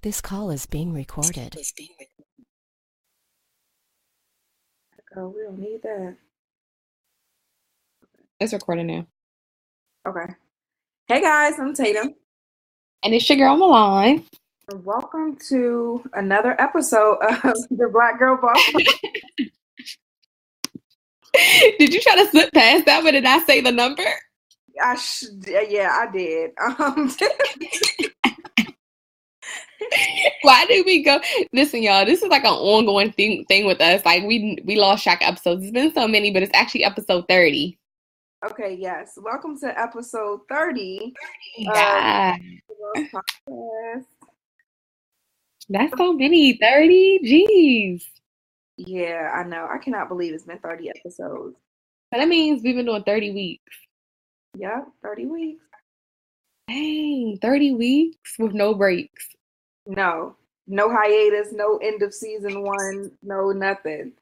This call is being recorded. Oh, we don't need that. It's recording now. Okay. Hey guys, I'm Tatum. And it's your girl Milan. Welcome to another episode of the Black Girl Boss. Did you try to slip past that one? Did I say the number? Yeah, I did. Why did we go? Listen, y'all, this is like an ongoing thing with us. Like we lost track of episodes. It's been so many, but it's actually episode 30. Okay, yes. Welcome to episode 30. Yeah. Podcast. That's so many. 30? Jeez. Yeah, I know. I cannot believe it's been 30 episodes. So that means we've been doing 30 weeks. Yeah, 30 weeks. Dang, 30 weeks with no breaks. No hiatus, no end of season one, no nothing.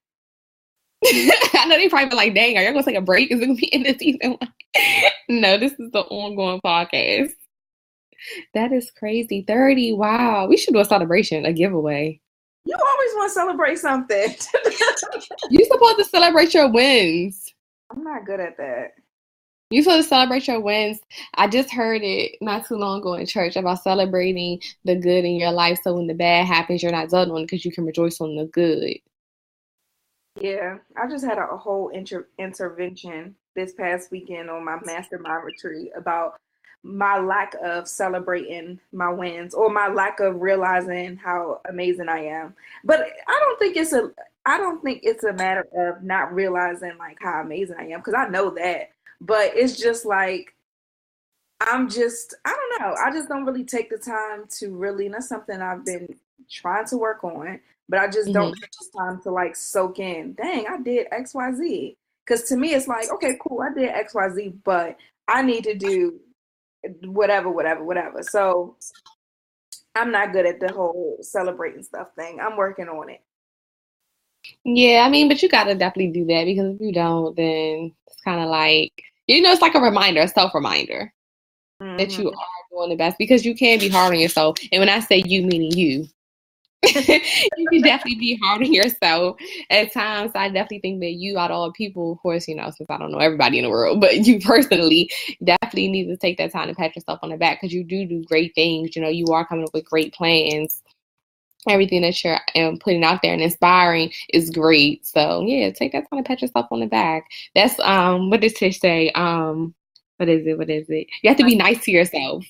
I know they probably be like, dang, are y'all going to take a break? Is it going to be in the season one? No, this is the ongoing podcast. That is crazy. 30. Wow. We should do a celebration, a giveaway. You always want to celebrate something. You're supposed to celebrate your wins. I'm not good at that. You're supposed to celebrate your wins. I just heard it not too long ago in church about celebrating the good in your life. So when the bad happens, you're not dwelling on it because you can rejoice on the good. Yeah, I just had a whole intervention this past weekend on my mastermind retreat about my lack of celebrating my wins or my lack of realizing how amazing I am. But I don't think it's a matter of not realizing like how amazing I am, because I know that. But it's just like I don't know. I just don't really take the time to really, and that's something I've been trying to work on. But I just don't take the time to like soak in, dang, I did XYZ. Because to me, it's like, okay, cool, I did XYZ, but I need to do whatever. So I'm not good at the whole celebrating stuff thing. I'm working on it. Yeah, I mean, but you got to definitely do that, because if you don't, then it's kind of like, it's like a reminder, a self-reminder that you are doing the best, because you can be hard on yourself. And when I say you, meaning you, you can definitely be hard on yourself at times. I definitely think that you, out of all people, of course, since I don't know everybody in the world, but you personally definitely need to take that time to pat yourself on the back, because you do great things. You are coming up with great plans. Everything that you're putting out there and inspiring is great. So yeah, take that time to pat yourself on the back. That's what did Tish say? What is it? You have to be nice to yourself.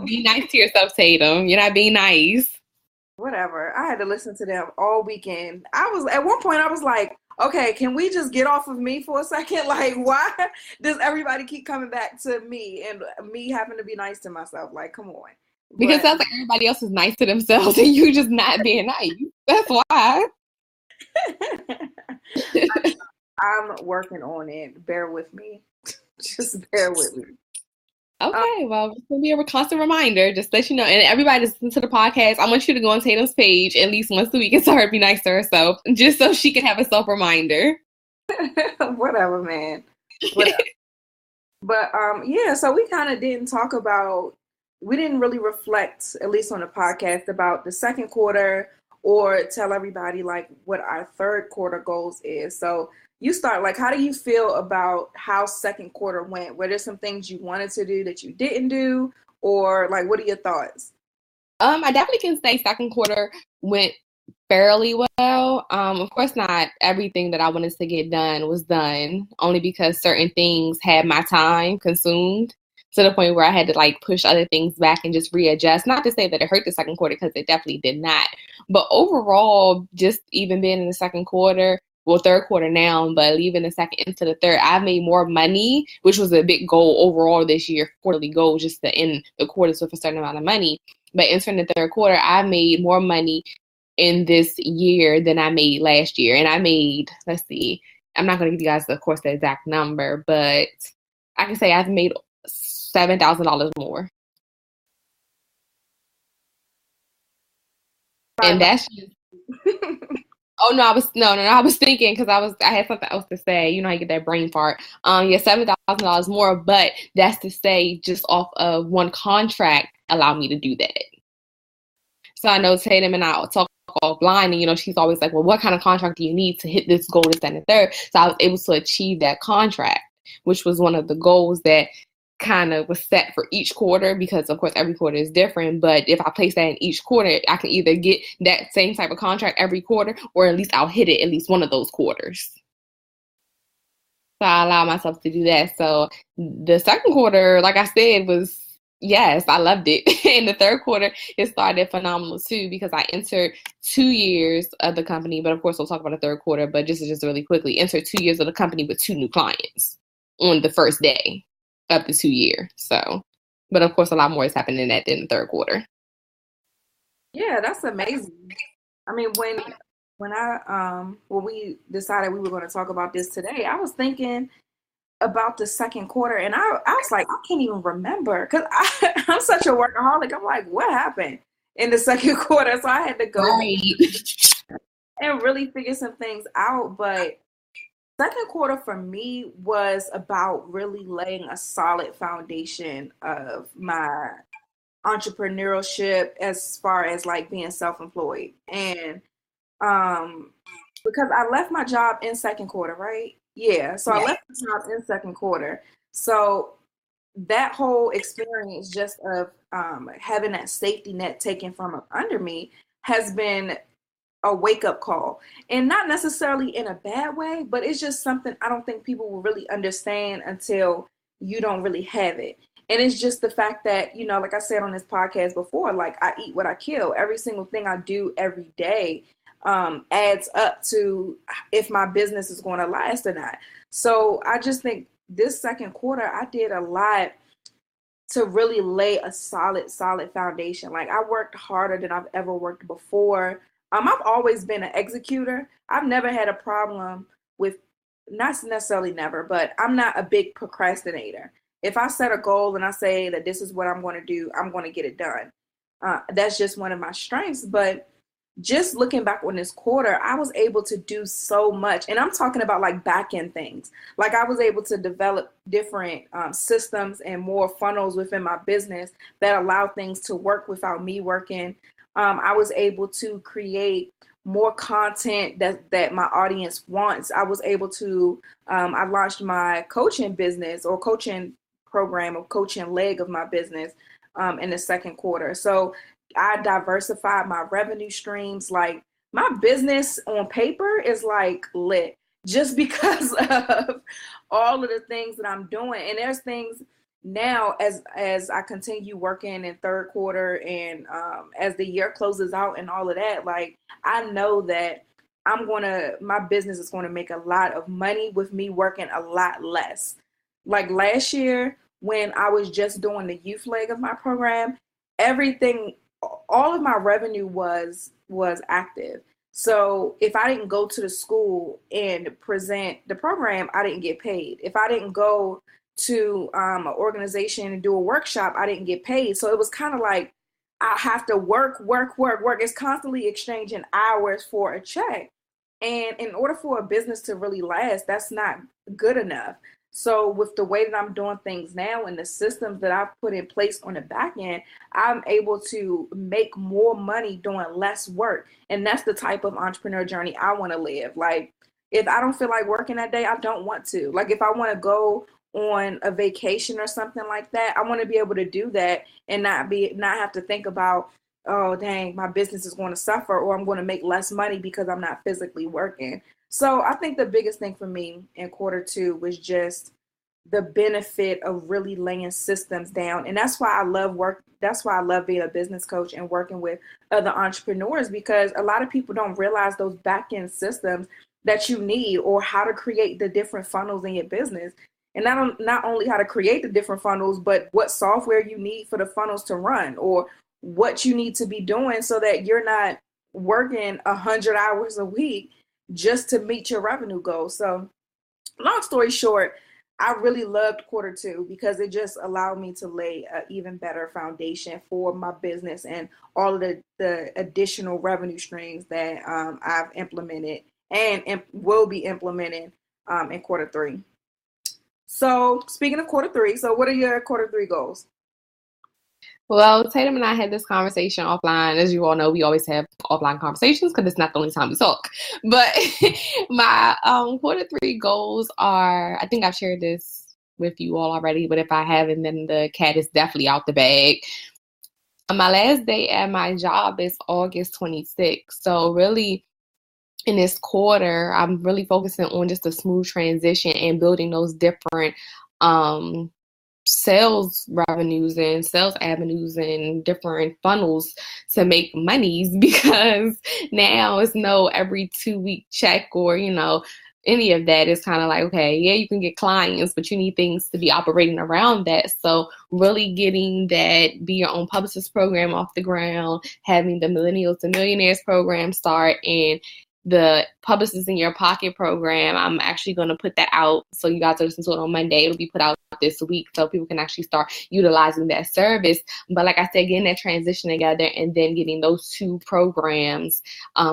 Be nice to yourself, Tatum. You're not being nice. Whatever. I had to listen to them all weekend. At one point I was like, okay, can we just get off of me for a second? Like, why does everybody keep coming back to me and me having to be nice to myself? Like, come on. Because that's like everybody else is nice to themselves and you just not being nice. That's why. I'm working on it. Bear with me. Just bear with me. Okay, well, it's going to be a constant reminder, just to let you know. And everybody that's listening to the podcast, I want you to go on Tatum's page at least once a week and tell her to be nice to herself, just so she can have a self-reminder. Whatever, man. Whatever. But, yeah, so we kind of we didn't really reflect, at least on the podcast, about the second quarter or tell everybody, like, what our third quarter goals is. So you start, like, how do you feel about how second quarter went? Were there some things you wanted to do that you didn't do? Or, like, what are your thoughts? I definitely can say second quarter went fairly well. Of course, not everything that I wanted to get done was done, only because certain things had my time consumed to the point where I had to, like, push other things back and just readjust. Not to say that it hurt the second quarter, because it definitely did not. But overall, just even being in the second quarter, well, third quarter now, but leaving the second into the third, I've made more money, which was a big goal overall this year, quarterly goal, just to end the quarters with a certain amount of money. But entering the third quarter, I made more money in this year than I made last year. And I made, let's see, I'm not going to give you guys, of course, the exact number, but I can say I've made $7,000 more. And that's just oh no, I was thinking, because I had something else to say. You know, I get that brain fart. Yeah, $7,000 more, but that's to say just off of one contract allowed me to do that. So I know Tatum and I talk offline, and, you know, she's always like, well, what kind of contract do you need to hit this goal, this, that, and the third? So I was able to achieve that contract, which was one of the goals that kind of was set for each quarter, because of course every quarter is different. But if I place that in each quarter, I can either get that same type of contract every quarter, or at least I'll hit it at least one of those quarters. So I allow myself to do that. So the second quarter, like I said, was, yes, I loved it. In the third quarter, it started phenomenal too, because I entered 2 years of the company. But of course, we'll talk about the third quarter, but just really quickly, entered 2 years of the company with 2 new clients on the first day of the 2 year. So, but of course, a lot more is happening in the third quarter. Yeah, that's amazing. I mean, when we decided we were going to talk about this today, I was thinking about the second quarter, and I was like, I can't even remember, because I'm such a workaholic. I'm like, what happened in the second quarter? So I had to go and really figure some things out. But second quarter for me was about really laying a solid foundation of my entrepreneurship, as far as like being self-employed. And because I left my job in second quarter, right? Yeah. So I left the job in second quarter. So that whole experience just of having that safety net taken from under me has been a wake-up call, and not necessarily in a bad way, but it's just something I don't think people will really understand until you don't really have it. And it's just the fact that, you know, like I said on this podcast before, like, I eat what I kill. Every single thing I do every day adds up to if my business is going to last or not. So I just think this second quarter, I did a lot to really lay a solid foundation. Like, I worked harder than I've ever worked before. I've always been an executor. I've never had a problem with, not necessarily never, but I'm not a big procrastinator. If I set a goal and I say that this is what I'm going to do, I'm going to get it done. That's just one of my strengths. But just looking back on this quarter, I was able to do so much. And I'm talking about like back end things. Like, I was able to develop different systems and more funnels within my business that allow things to work without me working. I was able to create more content that my audience wants. I was able to, I launched my coaching business, or coaching program, or coaching leg of my business in the second quarter. So I diversified my revenue streams. Like, my business on paper is like lit, just because of all of the things that I'm doing. And there's things now, as I continue working in third quarter, and as the year closes out and all of that, like, I know that my business is going to make a lot of money with me working a lot less. Like, last year, when I was just doing the youth leg of my program, all of my revenue was active. So if I didn't go to the school and present the program, I didn't get paid. If I didn't go to an organization and do a workshop, I didn't get paid. So it was kind of like, I have to work. It's constantly exchanging hours for a check. And in order for a business to really last, that's not good enough. So with the way that I'm doing things now and the systems that I've put in place on the back end, I'm able to make more money doing less work. And that's the type of entrepreneur journey I want to live. Like, if I don't feel like working that day, I don't want to. Like, if I want to go on a vacation or something like that, I want to be able to do that and not have to think about, oh, dang, my business is going to suffer, or I'm going to make less money because I'm not physically working. So I think the biggest thing for me in quarter two was just the benefit of really laying systems down. And that's why I love work. That's why I love being a business coach and working with other entrepreneurs, because a lot of people don't realize those back end systems that you need, or how to create the different funnels in your business. And not only how to create the different funnels, but what software you need for the funnels to run, or what you need to be doing so that you're not working 100 hours a week just to meet your revenue goals. So long story short, I really loved quarter two because it just allowed me to lay an even better foundation for my business and all of the additional revenue streams that I've implemented and will be implementing in quarter three. So speaking of quarter three, so what are your quarter three goals? Well, Tatum and I had this conversation offline. As you all know, we always have offline conversations because it's not the only time we talk. But my quarter 3 goals are, I think I've shared this with you all already, but if I haven't, then the cat is definitely out the bag. My last day at my job is August 26th. So really, in this quarter, I'm really focusing on just a smooth transition and building those different sales revenues and sales avenues and different funnels to make monies, because now it's no every 2-week check or, any of that. Is kind of like, okay, yeah, you can get clients, but you need things to be operating around that. So really getting that Be Your Own Publicist program off the ground, having the Millennials to Millionaires program start, and the Publicists in Your Pocket program, I'm actually going to put that out. So you guys are listening to it on Monday. It'll be put out this week so people can actually start utilizing that service. But like I said, getting that transition together and then getting those 2 programs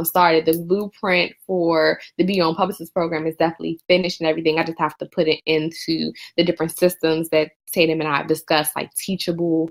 started. The blueprint for the Be Your Own Publicist program is definitely finished and everything. I just have to put it into the different systems that Tatum and I have discussed, like Teachable,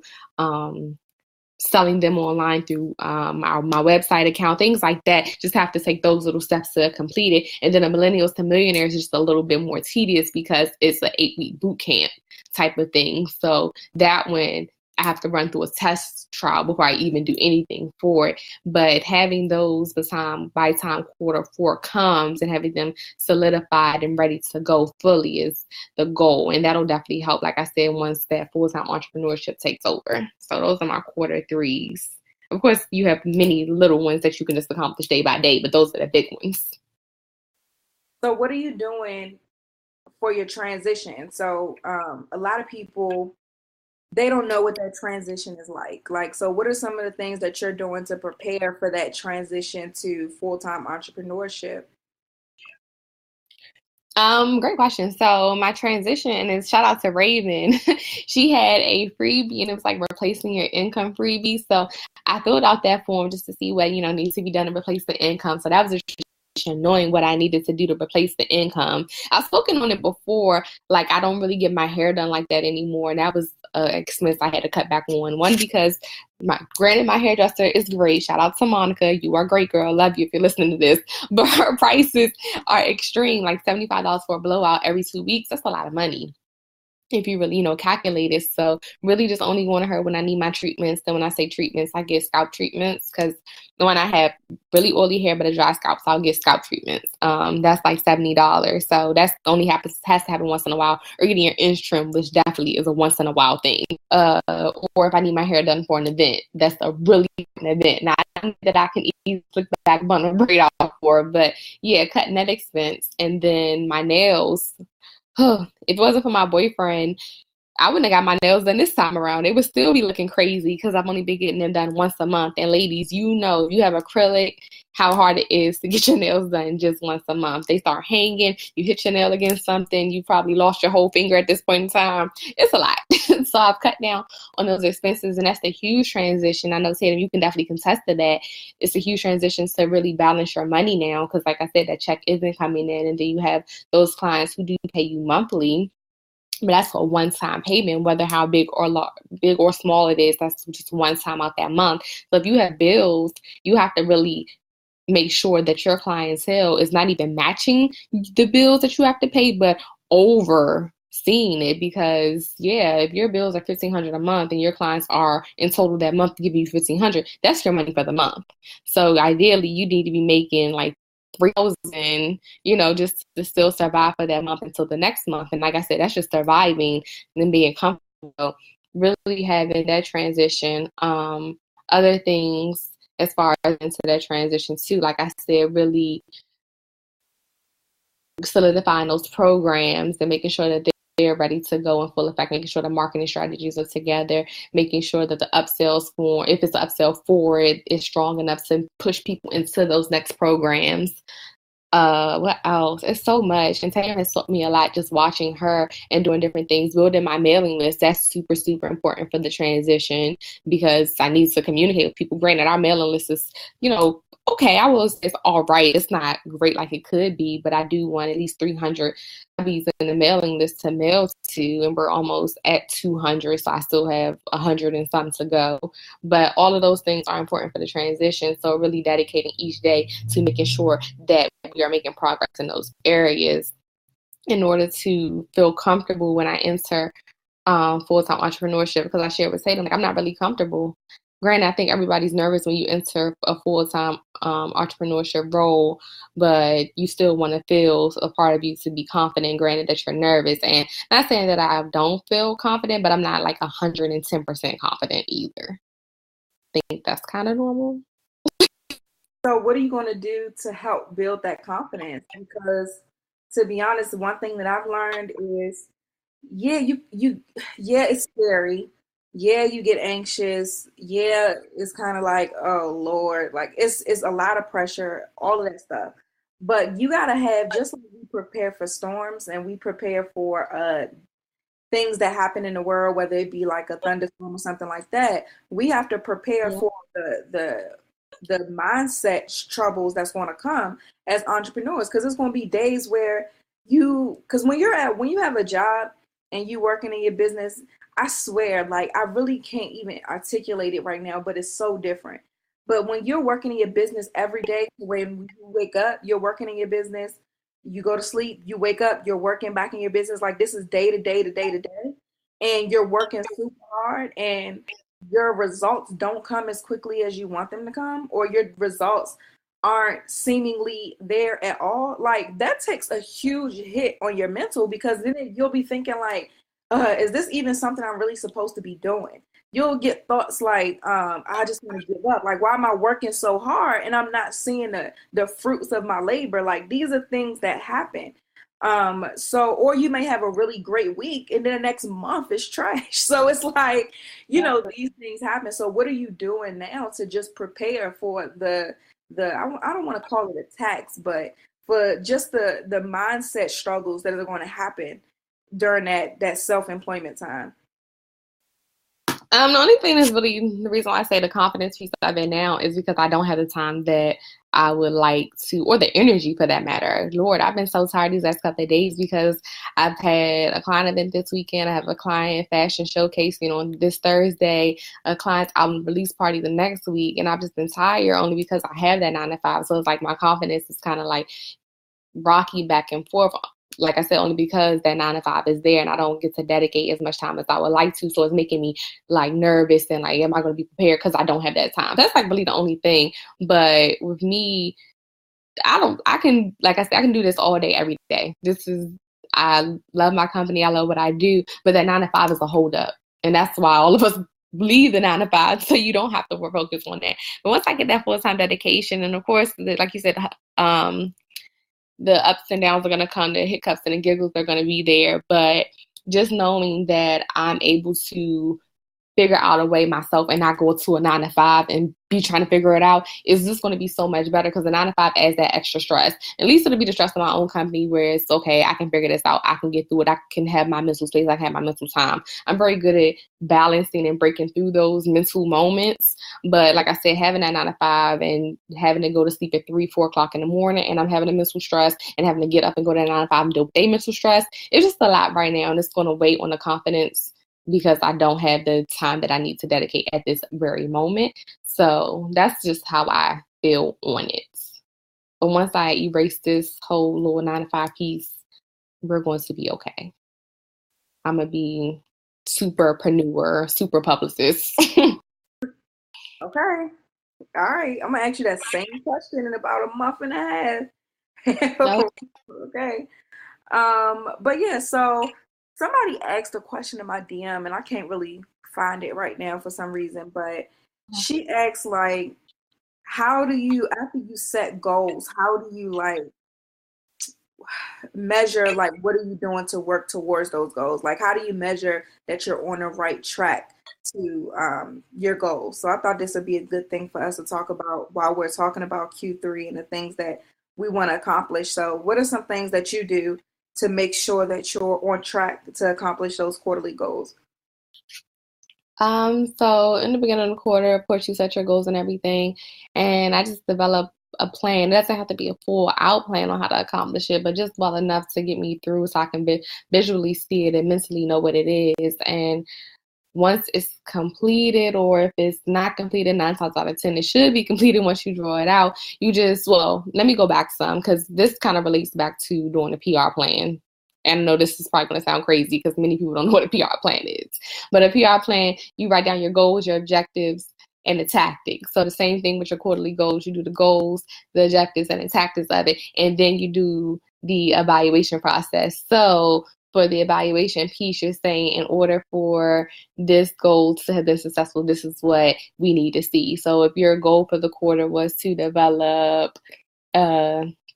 selling them online through my website account, things like that. Just have to take those little steps to complete it. And then the Millennials to Millionaires is just a little bit more tedious because it's an 8-week boot camp type of thing. So that one, I have to run through a test trial before I even do anything for it. But having those by time quarter 4 comes and having them solidified and ready to go fully is the goal. And that'll definitely help, like I said, once that full-time entrepreneurship takes over. So those are my quarter 3s. Of course, you have many little ones that you can just accomplish day by day, but those are the big ones. So what are you doing for your transition? So a lot of people, they don't know what that transition is like. So what are some of the things that you're doing to prepare for that transition to full-time entrepreneurship? Great question. So my transition, and shout out to Raven, she had a freebie and it was like replacing your income freebie. So I filled out that form just to see what, needs to be done to replace the income. So that was a knowing what I needed to do to replace the income. I've spoken on it before. Like, I don't really get my hair done like that anymore. And that was an expense I had to cut back on. One, because granted, my hairdresser is great. Shout out to Monica. You are a great girl. Love you if you're listening to this. But her prices are extreme, like $75 for a blowout every 2 weeks. That's a lot of money if you really, calculate it. So really just only going to her when I need my treatments. Then when I say treatments, I get scalp treatments, because when I have really oily hair but a dry scalp, so I'll get scalp treatments. That's like $70. So that's only has to happen once in a while. Or getting your ends trimmed, which definitely is a once in a while thing. Or if I need my hair done for an event, that's a really important event. Now, I know that I can easily flick the back bun or braid out for, but yeah, cutting that expense. And then my nails. If it wasn't for my boyfriend, I wouldn't have got my nails done this time around. It would still be looking crazy because I've only been getting them done once a month. And ladies, if you have acrylic, how hard it is to get your nails done just once a month. They start hanging, you hit your nail against something, you probably lost your whole finger at this point in time. It's a lot. So I've cut down on those expenses, and that's the huge transition. I know, Tatum, you can definitely contest to that. It's a huge transition to really balance your money now, because like I said, that check isn't coming in, and then you have those clients who do pay you monthly. But that's a one-time payment, whether how big or small it is. That's just one time out that month. So if you have bills, you have to really make sure that your clientele is not even matching the bills that you have to pay, but overseeing it. Because if your bills are $1,500 a month and your clients are in total that month to give you $1,500, that's your money for the month. So ideally, you need to be making like $3,000, just to still survive for that month until the next month. And like I said, that's just surviving and being comfortable. Really having that transition. Other things as far as into that transition too, like I said, really solidifying those programs and making sure that they're ready to go in full effect, making sure the marketing strategies are together, making sure that the upsells form, if it's an upsell for it, is strong enough to push people into those next programs. What else? It's so much. And Taylor has taught me a lot just watching her and doing different things, building my mailing list. That's super, super important for the transition because I need to communicate with people. Granted, our mailing list is, okay, I will say it's all right. It's not great like it could be, but I do want at least 300 copies in the mailing list to mail to, and we're almost at 200, so I still have 100 and some to go. But all of those things are important for the transition, so really dedicating each day to making sure that we are making progress in those areas in order to feel comfortable when I enter full-time entrepreneurship, because I shared with Tatum, I'm not really comfortable. Granted, I think everybody's nervous when you enter a full-time entrepreneurship role, but you still want to feel a part of you to be confident, granted that you're nervous. And not saying that I don't feel confident, but I'm not like 110% confident either. I think that's kind of normal. So what are you going to do to help build that confidence? Because to be honest, one thing that I've learned is, yeah, it's scary. Yeah, you get anxious. Yeah, it's kind of like, oh Lord, like it's a lot of pressure, all of that stuff. But you gotta have, just like we prepare for storms and we prepare for things that happen in the world, whether it be like a thunderstorm or something like that, we have to prepare for the mindset troubles that's going to come as entrepreneurs, because it's going to be days where because when you have a job and you working in your business, I swear, like, I really can't even articulate it right now, but it's so different. But when you're working in your business every day, when you wake up, you're working in your business, you go to sleep, you wake up, you're working back in your business. Like, this is day to day to day to day. And you're working super hard, and your results don't come as quickly as you want them to come, or your results aren't seemingly there at all. Like, that takes a huge hit on your mental, because then you'll be thinking like, is this even something I'm really supposed to be doing? You'll get thoughts like, I just want to give up. Like, why am I working so hard and I'm not seeing the fruits of my labor? Like, these are things that happen. Or you may have a really great week and then the next month is trash. So it's like, these things happen. So what are you doing now to just prepare for I don't want to call it attacks, but for just the mindset struggles that are going to happen during that self-employment time? The only thing that's really the reason why I say the confidence piece of it now is because I don't have the time that I would like to, or the energy for that matter. Lord, I've been so tired these last couple of days because I've had a client event this weekend. I have a client fashion showcase, on this Thursday, a client's album release party the next week. And I've just been tired only because I have that 9 to 5. So it's like my confidence is kind of like rocky back and forth. Like I said, only because that 9 to 5 is there and I don't get to dedicate as much time as I would like to. So it's making me like nervous and like, am I going to be prepared? Because I don't have that time. That's like really the only thing. But with me, I can do this all day, every day. I love my company. I love what I do. But that 9 to 5 is a hold up. And that's why all of us leave the 9 to 5, so you don't have to focus on that. But once I get that full-time dedication, and of course, like you said, the ups and downs are going to come, the hiccups and the giggles are going to be there. But just knowing that I'm able to figure out a way myself and not go to a 9 to 5 and be trying to figure it out is just going to be so much better, because the 9 to 5 adds that extra stress. At least it'll be the stress of my own company where it's okay, I can figure this out, I can get through it, I can have my mental space, I can have my mental time. I'm very good at balancing and breaking through those mental moments. But like I said, having that 9 to 5 and having to go to sleep at 3-4 o'clock in the morning, and I'm having a mental stress and having to get up and go to 9 to 5 and deal with mental stress, it's just a lot right now, and it's going to weigh on the confidence because I don't have the time that I need to dedicate at this very moment. So that's just how I feel on it. But once I erase this whole little 9 to 5 piece, we're going to be okay. I'm going to be superpreneur, super publicist. Okay. All right. I'm going to ask you that same question in about a month and a half. Okay. But yeah, so somebody asked a question in my DM, and I can't really find it right now for some reason, but she asked, like, how do you, after you set goals, how do you like measure, like, what are you doing to work towards those goals? Like, how do you measure that you're on the right track to your goals? So I thought this would be a good thing for us to talk about while we're talking about Q3 and the things that we want to accomplish. So what are some things that you do to make sure that you're on track to accomplish those quarterly goals? So in the beginning of the quarter, of course, you set your goals and everything, and I just develop a plan. It doesn't have to be a full out plan on how to accomplish it, but just well enough to get me through so I can visually see it and mentally know what it is. And once it's completed, or if it's not completed, 9 times out of 10, it should be completed once you draw it out. You just, well, let me go back some, because this kind of relates back to doing a PR plan. And I know this is probably going to sound crazy because many people don't know what a PR plan is. But a PR plan, you write down your goals, your objectives, and the tactics. So the same thing with your quarterly goals. You do the goals, the objectives, and the tactics of it. And then you do the evaluation process. So for the evaluation piece, you're saying in order for this goal to have been successful, this is what we need to see. So if your goal for the quarter was to develop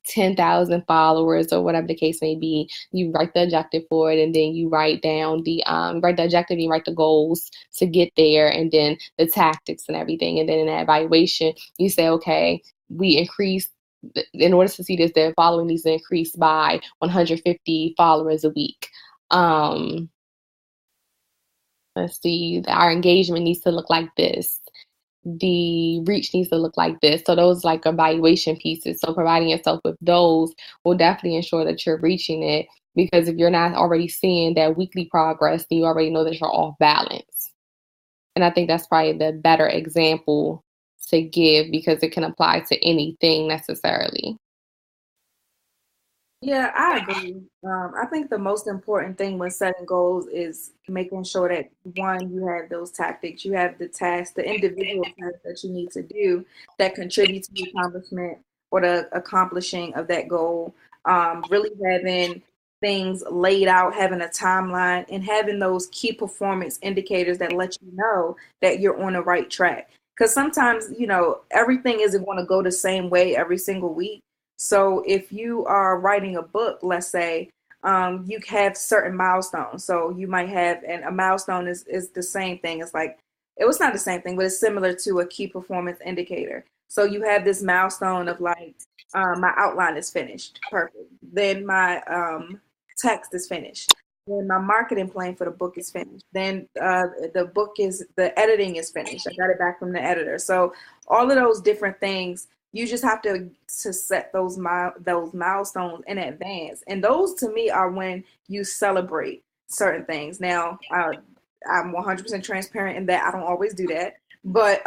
10,000 followers or whatever the case may be, you write the objective for it, and then you write down write the objective, you write the goals to get there, and then the tactics and everything. And then in that evaluation, you say, okay, we increased, in order to see this, the following needs to increase by 150 followers a week. Let's see, our engagement needs to look like this. The reach needs to look like this. So those like evaluation pieces. So providing yourself with those will definitely ensure that you're reaching it, because if you're not already seeing that weekly progress, then you already know that you're off balance. And I think that's probably the better example to give, because it can apply to anything necessarily. Yeah, I agree. I think the most important thing when setting goals is making sure that, one, you have those tactics, you have the tasks, the individual tasks that you need to do that contribute to the accomplishment or the accomplishing of that goal. Really having things laid out, having a timeline, and having those key performance indicators that let you know that you're on the right track. Because sometimes, everything isn't going to go the same way every single week. So if you are writing a book, let's say, you have certain milestones. So you might have, and a milestone is the same thing. It's like, it was not the same thing, but it's similar to a key performance indicator. So you have this milestone of like, my outline is finished. Perfect. Then my text is finished. Then my marketing plan for the book is finished. Then the editing is finished. I got it back from the editor. So all of those different things, you just have to set those milestones in advance. And those to me are when you celebrate certain things. Now, I'm 100% transparent in that I don't always do that. But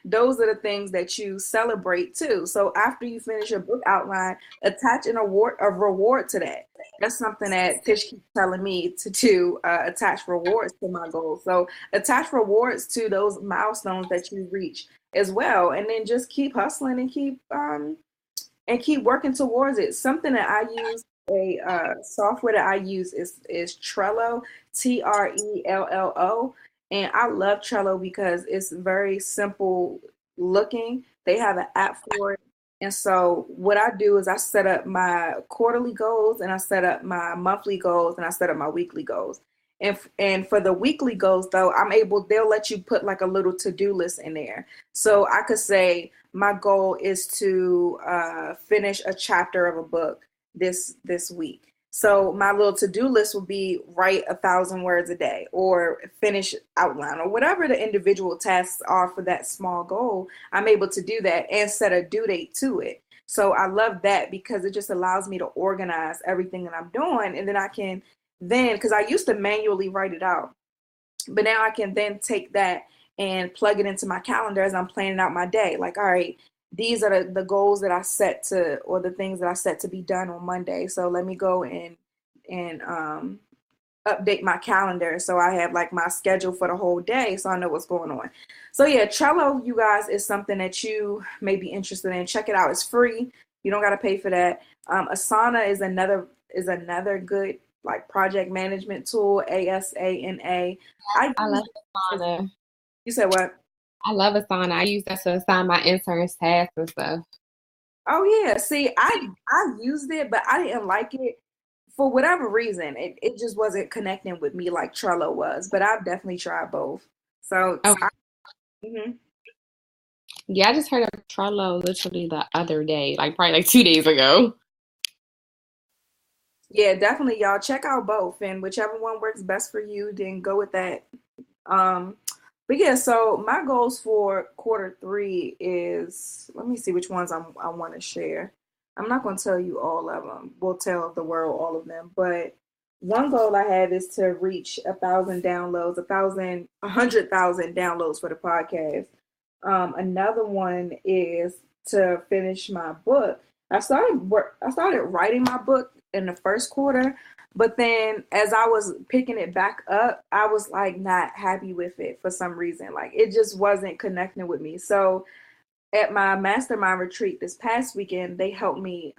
those are the things that you celebrate too. So after you finish your book outline, attach a reward to that. That's something that Tish keeps telling me to do, attach rewards to my goals. So attach rewards to those milestones that you reach as well, and then just keep hustling and keep working towards it. Something that I use, a software that I use is Trello, Trello, and I love Trello because it's very simple looking. They have an app for it, and so what I do is I set up my quarterly goals, and I set up my monthly goals, and I set up my weekly goals. And for the weekly goals, though, they'll let you put like a little to-do list in there. So I could say my goal is to finish a chapter of a book this week. So my little to-do list will be write 1,000 words a day, or finish outline, or whatever the individual tasks are for that small goal. I'm able to do that and set a due date to it. So I love that because it just allows me to organize everything that I'm doing. And then I can because I used to manually write it out, but now I can then take that and plug it into my calendar as I'm planning out my day. Like, all right, these are the goals that I set to, or the things that I set to be done on Monday. So let me go and update my calendar so I have like my schedule for the whole day, so I know what's going on. So yeah, Trello, you guys, is something that you may be interested in. Check it out. It's free. You don't got to pay for that. Asana is another good like project management tool, Asana. I love Asana. You said what? I love Asana. I use that to assign my interns tasks and stuff. Oh yeah. See, I used it, but I didn't like it for whatever reason. It just wasn't connecting with me like Trello was. But I've definitely tried both. So okay. Yeah, I just heard of Trello literally the other day, like probably like 2 days ago. Yeah, definitely, y'all check out both, and whichever one works best for you, then go with that. Um, but yeah, so my goals for quarter 3 is, let me see which ones I want to share. I'm not going to tell you all of them. We'll tell the world all of them. But one goal I have is to reach 1,000 downloads, 100,000 downloads for the podcast. Another one is to finish my book. I started writing my book in the first quarter, but then as I was picking it back up, I was like not happy with it for some reason. Like it just wasn't connecting with me. So at my mastermind retreat this past weekend, they helped me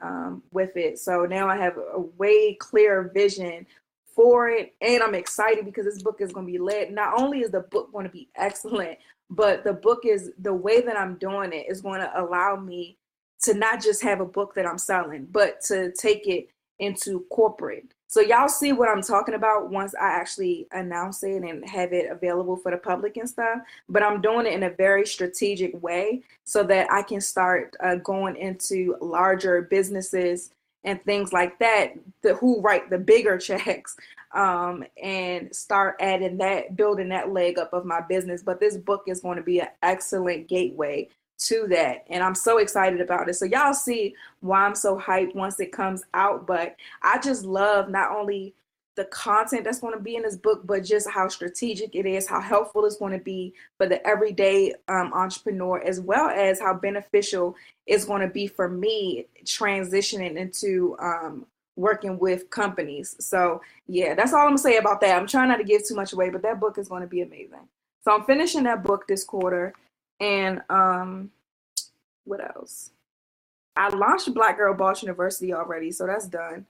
with it. So now I have a way clearer vision for it. And I'm excited because this book is going to be led. Not only is the book going to be excellent, but the book is, the way that I'm doing it is going to allow me to not just have a book that I'm selling, but to take it into corporate. So y'all see what I'm talking about once I actually announce it and have it available for the public and stuff. But I'm doing it in a very strategic way so that I can start going into larger businesses and things like that, who write the bigger checks, and start adding that, building that leg up of my business. But this book is going to be an excellent gateway to that, and I'm so excited about it. So y'all see why I'm so hyped once it comes out. But I just love not only the content that's going to be in this book, but just how strategic it is, how helpful it's going to be for the everyday entrepreneur, as well as how beneficial it's going to be for me transitioning into working with companies. So yeah, that's all I'm gonna say about that. I'm trying not to give too much away, but that book is going to be amazing. So I'm finishing that book this quarter. And what else? I launched Black Girl Boss University already, so that's done.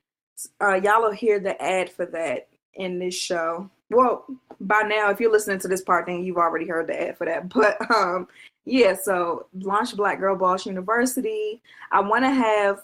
Y'all will hear the ad for that in this show. Well, by now, if you're listening to this part, then you've already heard the ad for that. But yeah, so launched Black Girl Boss University. I want to have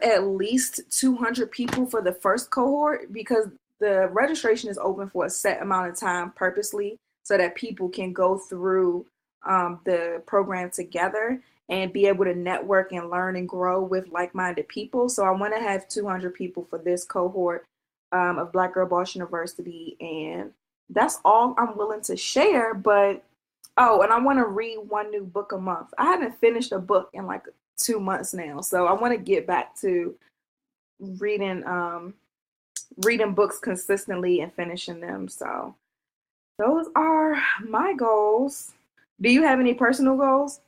at least 200 people for the first cohort, because the registration is open for a set amount of time purposely, so that people can go through the program together and be able to network and learn and grow with like-minded people. So I want to have 200 people for this cohort of Black Girl Boss University. And that's all I'm willing to share. But, and I want to read one new book a month. I haven't finished a book in like 2 months now. So I want to get back to reading books consistently and finishing them. So those are my goals. Do you have any personal goals?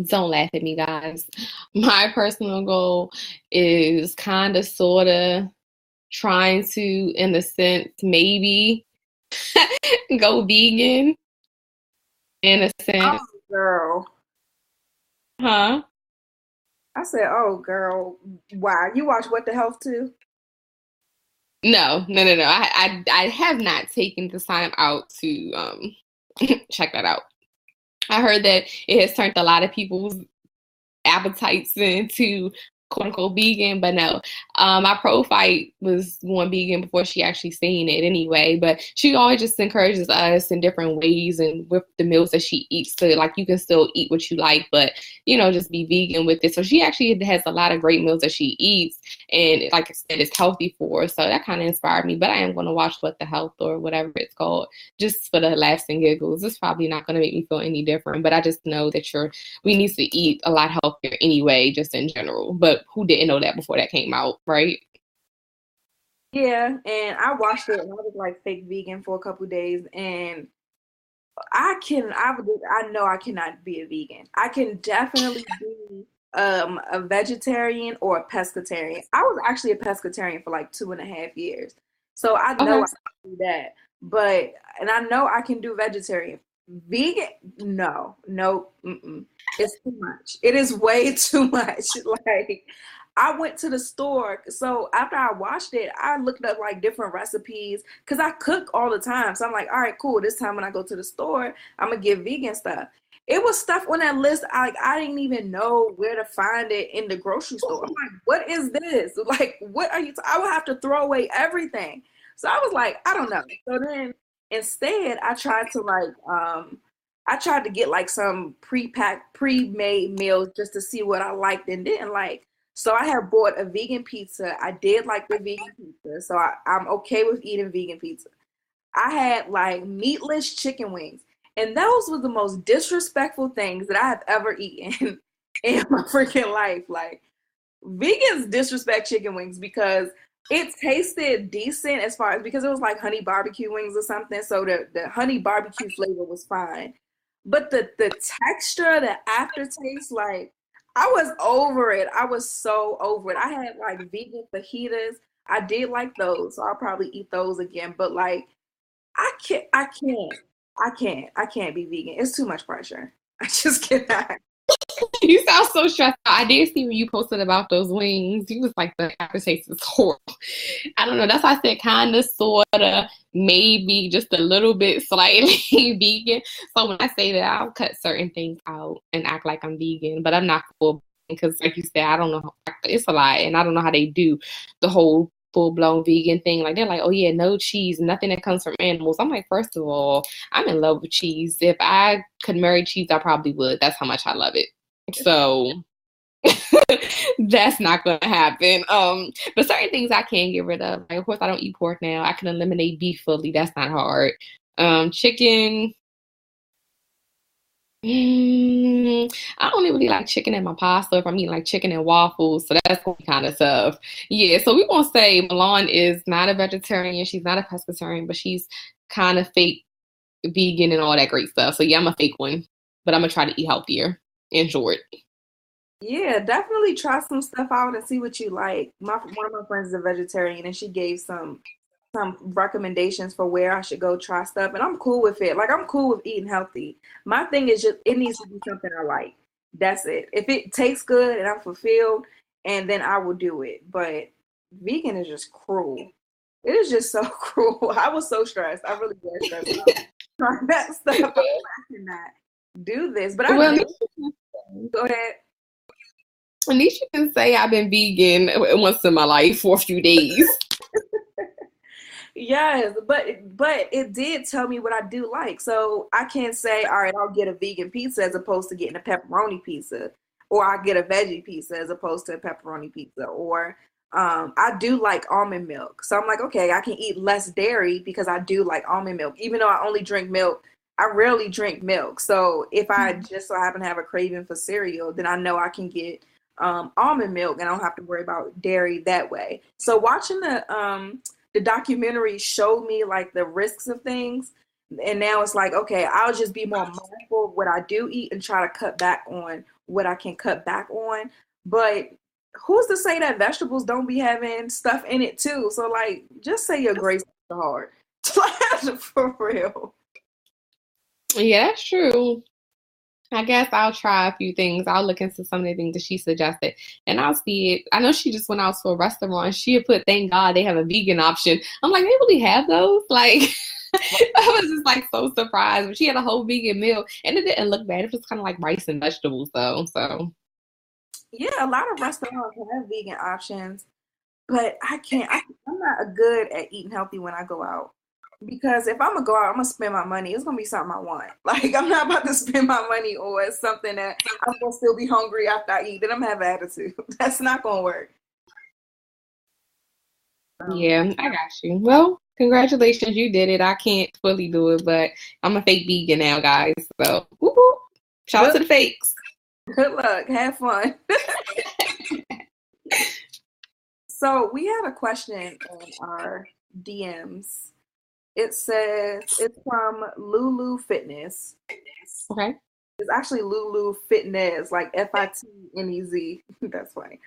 Don't laugh at me, guys. My personal goal is kind of, sort of trying to, in a sense, maybe go vegan. In a sense. Oh, girl. Huh? I said, oh, girl. Wow. You watch What the Health too? No. I have not taken the time out to check that out. I heard that it has turned a lot of people's appetites into quote unquote vegan, but no. My profile was going vegan before she actually seen it anyway, but she always just encourages us in different ways and with the meals that she eats. So like you can still eat what you like, but just be vegan with it. So she actually has a lot of great meals that she eats, and like I said, it's healthy for her. So that kind of inspired me. But I am going to watch What the Health or whatever it's called, just for the laughs and giggles. It's probably not going to make me feel any different, but I just know that we need to eat a lot healthier anyway, just in general. But who didn't know that before that came out, right? Yeah, and I watched it and I was like fake vegan for a couple of days, and I know I cannot be a vegan. I can definitely be a vegetarian or a pescatarian. I was actually a pescatarian for like 2.5 years. So I know I can do that. And I know I can do vegetarian. Vegan, no, it's too much. It is way too much. Like, I went to the store. So after I watched it, I looked up like different recipes because I cook all the time. So I'm like, all right, cool. This time when I go to the store, I'm going to get vegan stuff. it was stuff on that list. I didn't even know where to find it in the grocery store. I'm like, what is this? Like, what are you? I would have to throw away everything. So I was like, I don't know. So then instead, I tried to get like some pre-made meals just to see what I liked and didn't like. So I have bought a vegan pizza. I did like the vegan pizza, so I'm okay with eating vegan pizza. I had like meatless chicken wings. And those were the most disrespectful things that I have ever eaten in my freaking life. Like, vegans disrespect chicken wings because it tasted decent because it was like honey barbecue wings or something. So the honey barbecue flavor was fine. But the texture, the aftertaste, like, I was over it. I was so over it. I had like vegan fajitas. I did like those, so I'll probably eat those again. But like, I can't be vegan. It's too much pressure. I just cannot. You sound so stressed out. I did see when you posted about those wings. You was like, the aftertaste is horrible. I don't know. That's why I said kind of, sort of, maybe just a little bit slightly vegan. So when I say that, I'll cut certain things out and act like I'm vegan, but I'm not full, because like you said, I don't know. It's a lot, and I don't know how they do the whole full-blown vegan thing. Like, they're like, oh yeah, no cheese, nothing that comes from animals. I'm like, first of all, I'm in love with cheese. If I could marry cheese, I probably would. That's how much I love it. So that's not going to happen. But certain things I can get rid of. Like, of course, I don't eat pork now. I can eliminate beef fully. That's not hard. Chicken. I don't really like chicken in my pasta if I'm eating like chicken and waffles. So that's kind of tough. Yeah. So we're going to say Milan is not a vegetarian. She's not a pescatarian, but she's kind of fake vegan and all that great stuff. So yeah, I'm a fake one, but I'm going to try to eat healthier. In short. Yeah, definitely try some stuff out and see what you like. One of my friends is a vegetarian, and she gave some recommendations for where I should go try stuff, and I'm cool with it. Like, I'm cool with eating healthy. My thing is just, it needs to be something I like. That's it. If it tastes good and I'm fulfilled, and then I will do it. But vegan is just cruel. It is just so cruel. I was so stressed. I really was stressed out trying that stuff. I cannot do this, but I do. Go ahead. At least you can say I've been vegan once in my life for a few days. Yes, but it did tell me what I do like. So I can't say, all right, I'll get a vegan pizza as opposed to getting a pepperoni pizza, or I'll get a veggie pizza as opposed to a pepperoni pizza, or I do like almond milk. So I'm like, okay, I can eat less dairy because I do like almond milk, even though I only drink milk. I rarely drink milk. So if I just so happen to have a craving for cereal, then I know I can get almond milk and I don't have to worry about dairy that way. So watching the documentary showed me like the risks of things. And now it's like, okay, I'll just be more mindful of what I do eat and try to cut back on what I can cut back on. But who's to say that vegetables don't be having stuff in it too? So like, just say your grace is hard. For real. Yeah, that's true. I guess I'll try a few things. I'll look into some of the things that she suggested, and I'll see it. I know she just went out to a restaurant. She had put, thank God they have a vegan option. I'm like, they really have those? Like, I was just like so surprised. But she had a whole vegan meal, and it didn't look bad. It was kind of like rice and vegetables, though. So yeah, a lot of restaurants have vegan options, but I can't. I'm not good at eating healthy when I go out. Because if I'm gonna go out, I'm gonna spend my money. It's gonna be something I want. Like, I'm not about to spend my money on something that I'm gonna still be hungry after I eat. Then I'm gonna have attitude. That's not gonna work. Yeah, I got you. Well, congratulations, you did it. I can't fully do it, but I'm a fake vegan now, guys. So, woo-hoo. Shout out to the fakes. Good luck. Have fun. So we had a question in our DMs. It says, it's from Lulu Fitness. Okay. It's actually Lulu Fitness, like Fitnez. That's funny.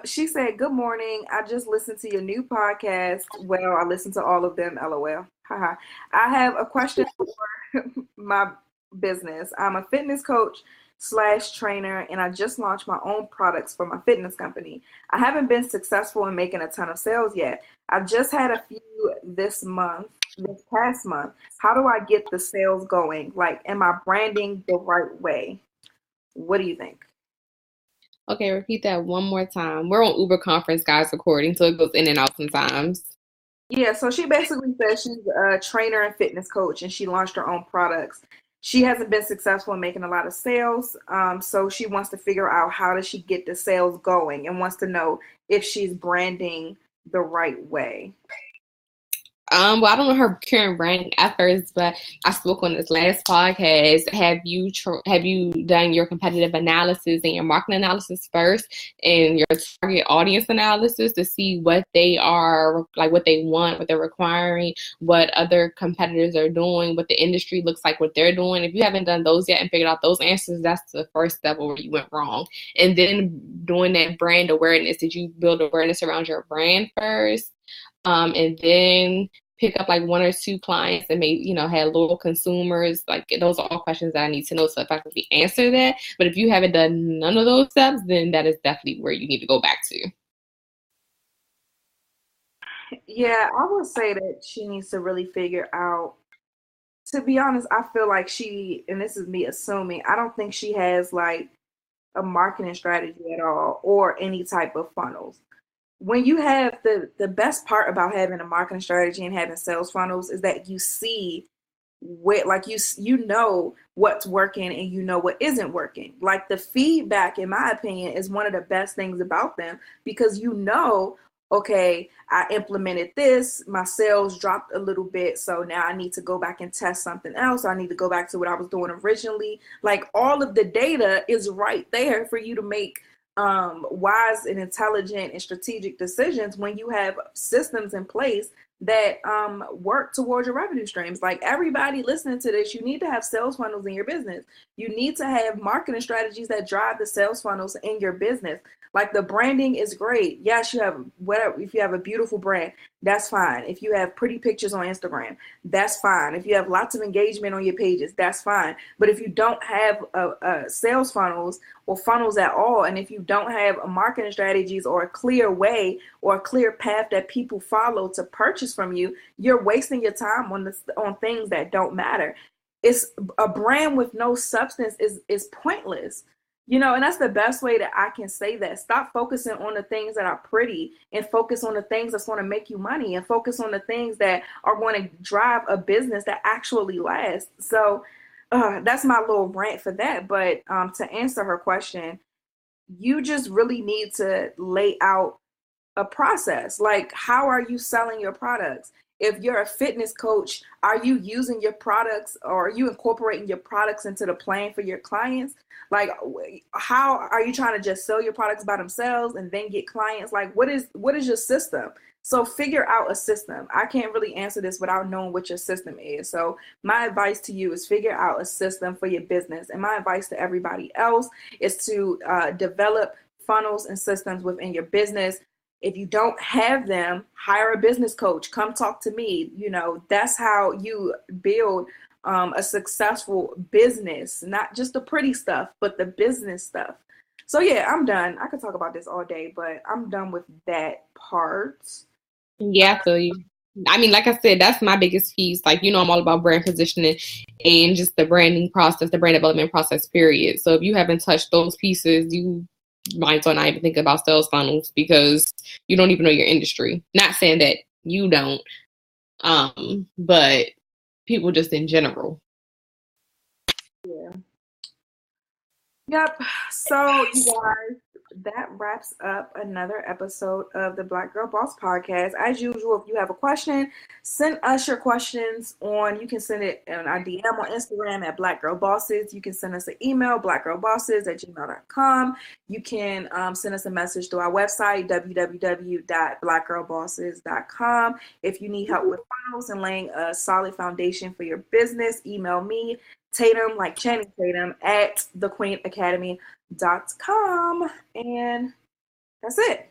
She said, good morning. I just listened to your new podcast. Well, I listened to all of them, LOL. Haha. I have a question for my business. I'm a fitness coach / trainer, and I just launched my own products for my fitness company. I haven't been successful in making a ton of sales yet. I've just had a few this month, this past month. How do I get the sales going? Like, am I branding the right way? What do you think? Okay, repeat that one more time. We're on Uber conference, guys, recording, so it goes in and out sometimes. Yeah, so she basically says she's a trainer and fitness coach, and she launched her own products. She hasn't been successful in making a lot of sales, so she wants to figure out how does she get the sales going, and wants to know if she's branding the right way. Well, I don't know her current branding efforts, but I spoke on this last podcast. Have you done your competitive analysis and your market analysis first, and your target audience analysis to see what they are, like what they want, what they're requiring, what other competitors are doing, what the industry looks like, what they're doing? If you haven't done those yet and figured out those answers, that's the first step where you went wrong. And then doing that brand awareness. Did you build awareness around your brand first? And then pick up like one or two clients and maybe, had loyal consumers. Like, those are all questions that I need to know to effectively answer that. But if you haven't done none of those steps, then that is definitely where you need to go back to. Yeah, I would say that she needs to really figure out, to be honest, I feel like and this is me assuming, I don't think she has like a marketing strategy at all or any type of funnels. When you have the best part about having a marketing strategy and having sales funnels is that you see what, like, you know what's working and you know what isn't working. Like, the feedback, in my opinion, is one of the best things about them, because okay, I implemented this, my sales dropped a little bit, so now I need to go back and test something else. I need to go back to what I was doing originally. Like, all of the data is right there for you to make wise and intelligent and strategic decisions when you have systems in place that work towards your revenue streams. Like, everybody listening to this, you need to have sales funnels in your business. You need to have marketing strategies that drive the sales funnels in your business. Like, the branding is great. Yes, you have whatever. If you have a beautiful brand, that's fine. If you have pretty pictures on Instagram, that's fine. If you have lots of engagement on your pages, that's fine. But if you don't have sales funnels or funnels at all, and if you don't have a marketing strategies or a clear way or a clear path that people follow to purchase from you, you're wasting your time on things that don't matter. It's a brand with no substance is pointless. And that's the best way that I can say that. Stop focusing on the things that are pretty and focus on the things that's going to make you money, and focus on the things that are going to drive a business that actually lasts. So that's my little rant for that. But to answer her question, you just really need to lay out a process. Like, how are you selling your products? If you're a fitness coach, are you using your products, or are you incorporating your products into the plan for your clients? Like, how are you trying to just sell your products by themselves and then get clients? Like, what is your system? So figure out a system. I can't really answer this without knowing what your system is. So my advice to you is figure out a system for your business. And my advice to everybody else is to develop funnels and systems within your business. If you don't have them, hire a business coach. Come talk to me. That's how you build a successful business, not just the pretty stuff, but the business stuff. So yeah, I'm done. I could talk about this all day, but I'm done with that part. Yeah, I feel you. I mean, like I said, that's my biggest piece. Like, I'm all about brand positioning and just the branding process, the brand development process, period. So if you haven't touched those pieces, you might as well not even think about sales funnels, because you don't even know your industry. Not saying that you don't, but people just in general. Yeah. Yep. So, you guys, that wraps up another episode of the Black Girl Boss Podcast. As usual, if you have a question, send us your questions you can send it on our DM on Instagram at Black Girl Bosses. You can send us an email, blackgirlbosses@gmail.com. You can send us a message through our website, www.blackgirlbosses.com. If you need help with funnels and laying a solid foundation for your business, email me, Tatum, like Channing Tatum, at thequeenacademy.com. And that's it.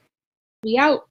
We out.